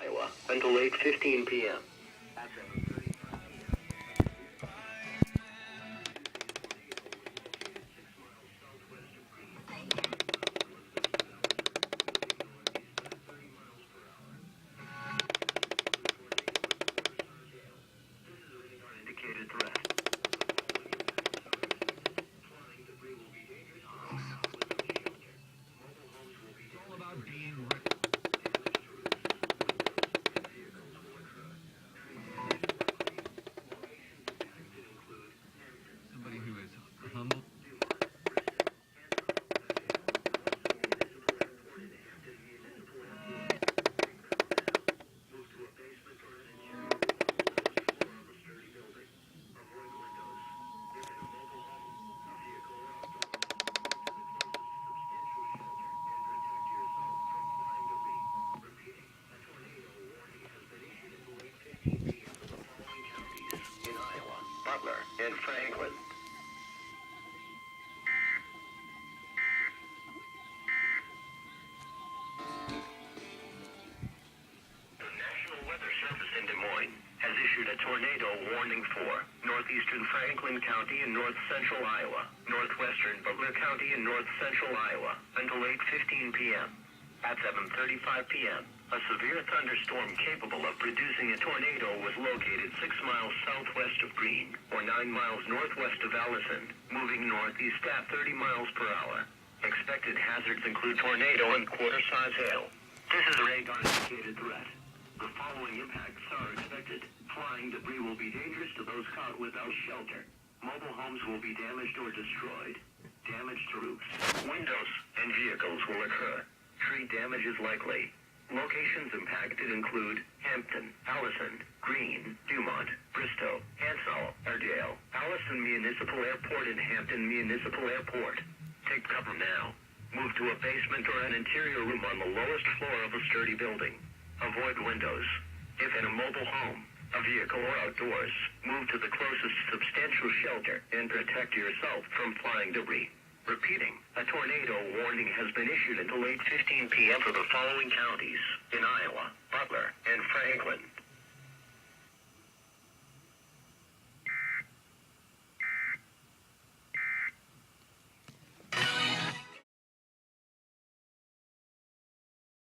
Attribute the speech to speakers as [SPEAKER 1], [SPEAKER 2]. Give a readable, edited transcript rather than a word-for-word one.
[SPEAKER 1] Iowa until 8:15 p.m. Indicated threat.
[SPEAKER 2] It's all about being somebody who is humble.
[SPEAKER 1] In Iowa, Butler, and Franklin. The National Weather Service in Des Moines has issued a tornado warning for northeastern Franklin County and north central Iowa, northwestern Butler County and north central Iowa until 8:15 p.m. At 7:35 p.m., a severe thunderstorm capable of producing a tornado was located 6 miles southwest of Greene, or 9 miles northwest of Allison, moving northeast at 30 miles per hour. Expected hazards include tornado and quarter-size hail. This is a radar-indicated threat. The following impacts are expected. Flying debris will be dangerous to those caught without shelter. Mobile homes will be damaged or destroyed. Damage to roofs, windows, and vehicles will occur. Tree damage is likely. Locations impacted include Hampton, Allison, Greene, Dumont, Bristow, Hansall, Airedale, Allison Municipal Airport, and Hampton Municipal Airport. Take cover now. Move to a basement or an interior room on the lowest floor of a sturdy building. Avoid windows. If in a mobile home, a vehicle, or outdoors, move to the closest substantial shelter and protect yourself from flying debris. Repeating, a tornado warning has been issued until 8:15 p.m. for the following counties in Iowa, Butler, and Franklin.